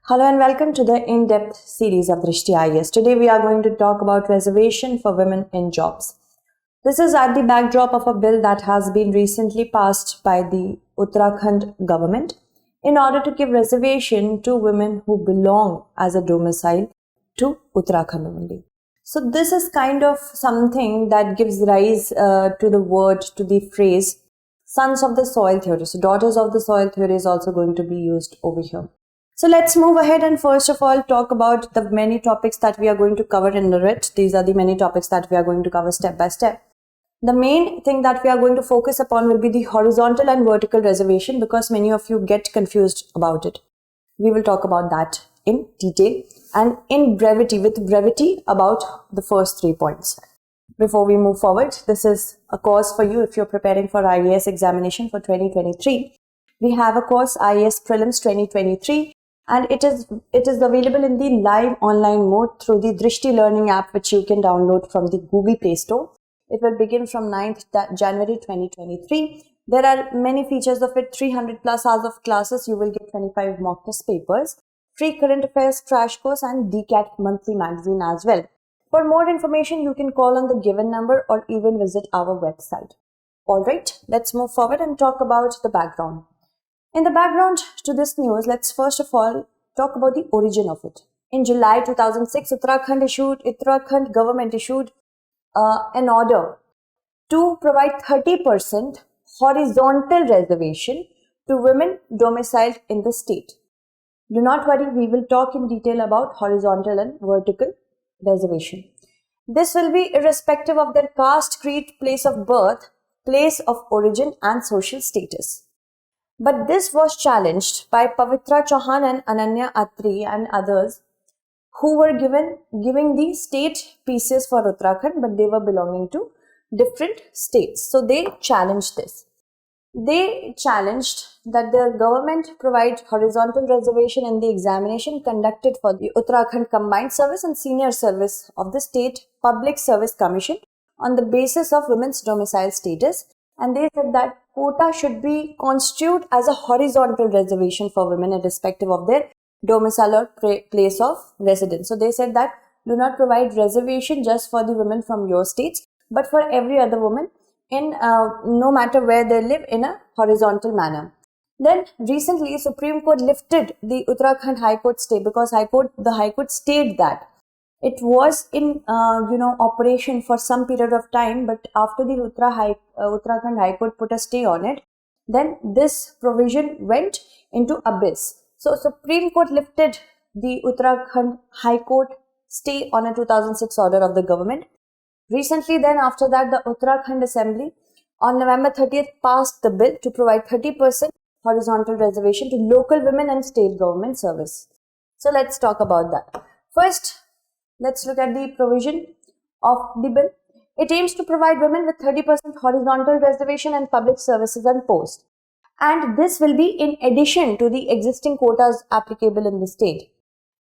Hello and welcome to the in-depth series of Drishti IAS. Today we are going to talk about reservation for women in jobs. This is at the backdrop of a bill that has been recently passed by the Uttarakhand government in order to give reservation to women who belong as a domicile to Uttarakhand only. So this is kind of something that gives rise to the phrase sons of the soil theory. So daughters of the soil theory is also going to be used over here. So let's move ahead and first of all talk about the many topics that we are going to cover in the writ. These are the many topics that we are going to cover step by step. The main thing that we are going to focus upon will be the horizontal and vertical reservation because many of you get confused about it. We will talk about that in detail and with brevity about the first 3 points. Before we move forward, this is a course for you if you're preparing for IAS examination for 2023. We have a course IAS Prelims 2023. And it is available in the live online mode through the Drishti Learning app, which you can download from the Google Play Store. It will begin from 9th January 2023. There are many features of it, 300 plus hours of classes. You will get 25 mock test papers, free current affairs crash course and DCAT monthly magazine as well. For more information, you can call on the given number or even visit our website. Alright, let's move forward and talk about the background. In the background to this news, let's first of all talk about the origin of it. In July 2006, Uttarakhand government issued an order to provide 30% horizontal reservation to women domiciled in the state. Do not worry, we will talk in detail about horizontal and vertical reservation. This will be irrespective of their caste, creed, place of birth, place of origin and social status. But this was challenged by Pavitra Chauhan and Ananya Atri and others who were giving the state pieces for Uttarakhand, but they were belonging to different states. So they challenged this. They challenged that the government provide horizontal reservation in the examination conducted for the Uttarakhand Combined Service and Senior Service of the State Public Service Commission on the basis of women's domicile status. And they said that quota should be constituted as a horizontal reservation for women irrespective of their domicile or place of residence. So they said that do not provide reservation just for the women from your states, but for every other woman in no matter where they live in a horizontal manner. Then recently Supreme Court lifted the Uttarakhand High Court stay because the High Court stayed that it was in operation for some period of time, but after the Uttarakhand High Court put a stay on it, then this provision went into abyss. So Supreme Court lifted the Uttarakhand High Court stay on a 2006 order of the government. Recently then after that the Uttarakhand Assembly on November 30th passed the bill to provide 30% horizontal reservation to local women and state government service. So let's talk about that. First, let's look at the provision of the bill. It aims to provide women with 30% horizontal reservation and public services and posts. And this will be in addition to the existing quotas applicable in the state.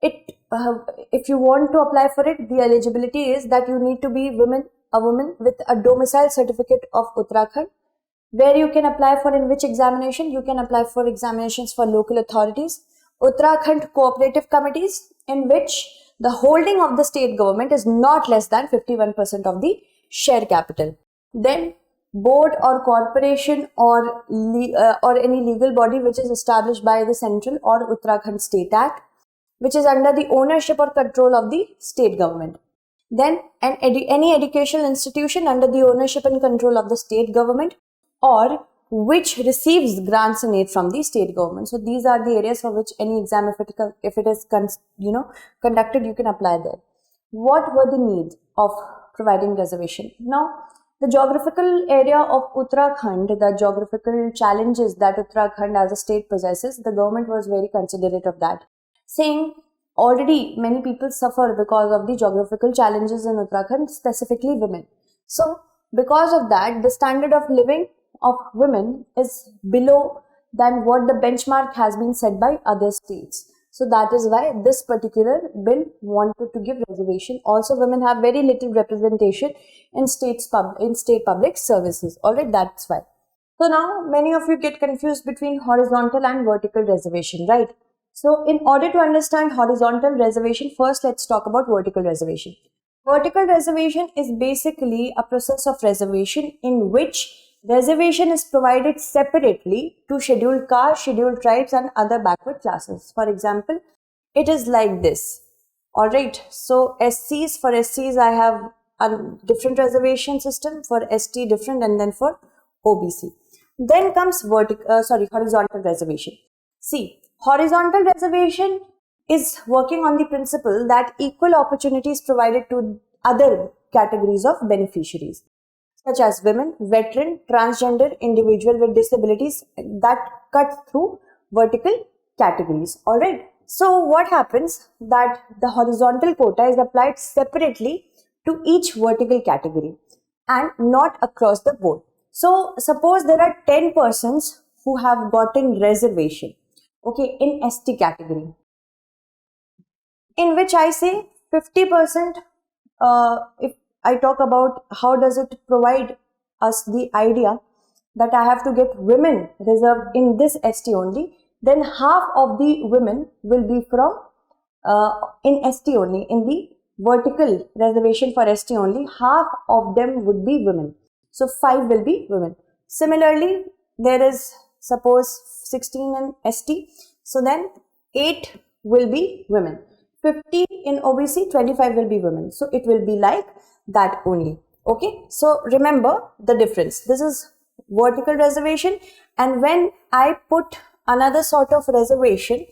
If you want to apply for it, the eligibility is that you need to be a woman with a domicile certificate of Uttarakhand, where you can apply for in which examination? You can apply for examinations for local authorities, Uttarakhand cooperative committees, in which the holding of the state government is not less than 51% of the share capital. Then board or corporation or any legal body which is established by the Central or Uttarakhand State Act, which is under the ownership or control of the state government. Then any educational institution under the ownership and control of the state government or which receives grants and aid from the state government. So these are the areas for which any exam, if it is conducted, you can apply there. What were the needs of providing reservation? Now, the geographical area of Uttarakhand, the geographical challenges that Uttarakhand as a state possesses, the government was very considerate of that, saying already many people suffer because of the geographical challenges in Uttarakhand, specifically women. So because of that, the standard of living of women is below than what the benchmark has been set by other states. So that is why this particular bill wanted to give reservation. Also, women have very little representation in state public services. Alright, that's why. So now many of you get confused between horizontal and vertical reservation, right? So in order to understand horizontal reservation, first let's talk about vertical reservation. Vertical reservation is basically a process of reservation in which reservation is provided separately to scheduled castes, scheduled tribes and other backward classes. For example, it is like this. Alright, so SCs, for SCs I have a different reservation system, for ST different, and then for OBC. Then comes horizontal reservation. See, horizontal reservation is working on the principle that equal opportunities provided to other categories of beneficiaries, such as women, veteran, transgender, individual with disabilities, that cut through vertical categories. Alright. So what happens that the horizontal quota is applied separately to each vertical category and not across the board. So suppose there are 10 persons who have gotten reservation, okay, in ST category, in which I say 50%, if I talk about how does it provide us the idea that I have to get women reserved in this ST only, then half of the women will be from in ST only, in the vertical reservation for ST only, half of them would be women. So 5 will be women. Similarly, there is suppose 16 in ST, so then 8 will be women. 50 in OBC, 25 will be women. So it will be like that only. Okay, so remember the difference. This is vertical reservation, and when I put another sort of reservation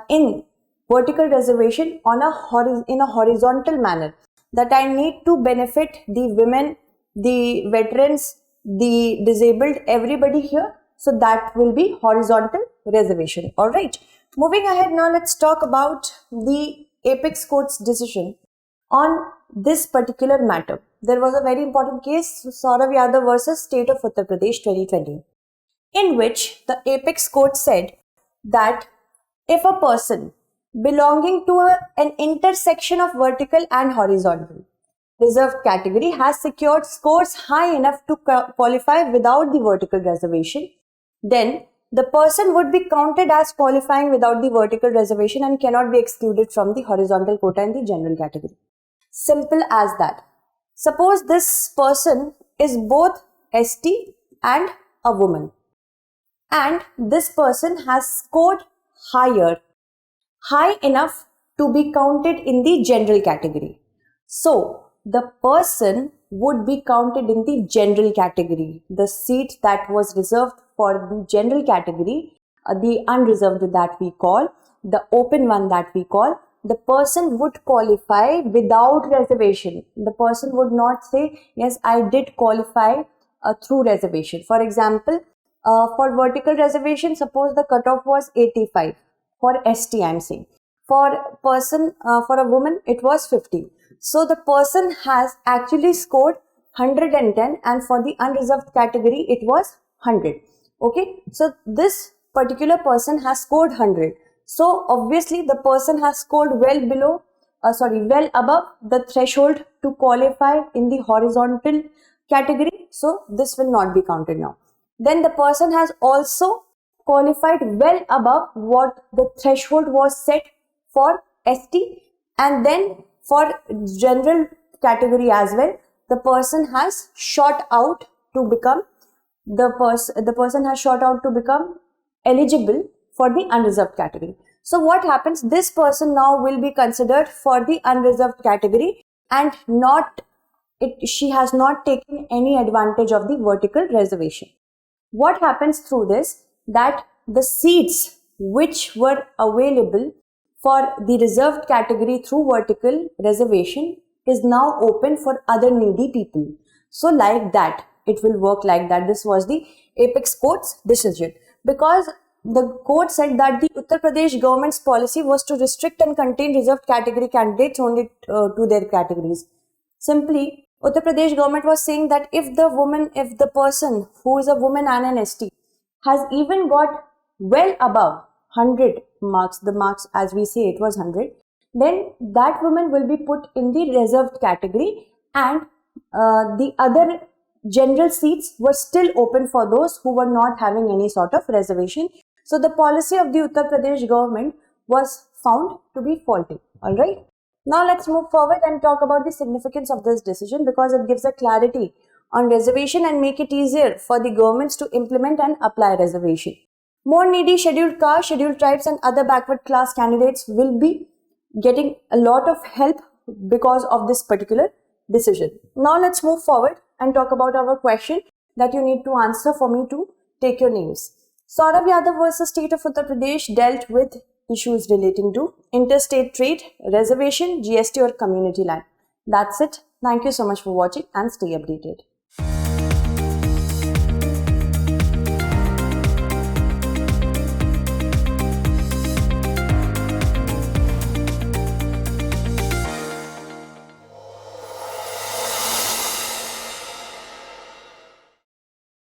in vertical reservation on in a horizontal manner, that I need to benefit the women, the veterans, the disabled, everybody here. So that will be horizontal reservation. All right. Moving ahead now, let's talk about the Apex Court's decision on this particular matter. There was a very important case, Saurav Yadav versus State of Uttar Pradesh 2020, in which the Apex Court said that if a person belonging to an intersection of vertical and horizontal reserved category has secured scores high enough to qualify without the vertical reservation, then the person would be counted as qualifying without the vertical reservation and cannot be excluded from the horizontal quota in the general category. Simple as that. Suppose this person is both ST and a woman, and this person has scored high enough to be counted in the general category. So the person would be counted in the general category. The seat that was reserved for the general category, the unreserved that we call, the open one that we call, the person would qualify without reservation. The person would not say, yes, I did qualify through reservation. For example, for vertical reservation, suppose the cutoff was 85. For ST, I am saying. For a woman, it was 50. So the person has actually scored 110, and for the unreserved category, it was 100. Okay, so this particular person has scored 100. So obviously the person has scored well above the threshold to qualify in the horizontal category. So this will not be counted now. Then the person has also qualified well above what the threshold was set for ST, and then for general category as well, the person has shot out to become eligible for the unreserved category. So what happens? This person now will be considered for the unreserved category, and she has not taken any advantage of the vertical reservation. What happens through this? That the seats which were available for the reserved category through vertical reservation is now open for other needy people. So like that, it will work like that. This was the Apex Court's decision, because the court said that the Uttar Pradesh government's policy was to restrict and contain reserved category candidates only to their categories. Simply, Uttar Pradesh government was saying that if the person who is a woman and an ST has even got well above 100 marks, the marks as we say it was 100, then that woman will be put in the reserved category, and the other general seats were still open for those who were not having any sort of reservation. So the policy of the Uttar Pradesh government was found to be faulty. Alright. Now let's move forward and talk about the significance of this decision, because it gives a clarity on reservation and make it easier for the governments to implement and apply reservation. More needy scheduled castes, scheduled tribes and other backward class candidates will be getting a lot of help because of this particular decision. Now let's move forward and talk about our question that you need to answer for me to take your names. Saurabh Yadav versus State of Uttar Pradesh dealt with issues relating to interstate trade, reservation, GST or community land. That's it. Thank you so much for watching and stay updated.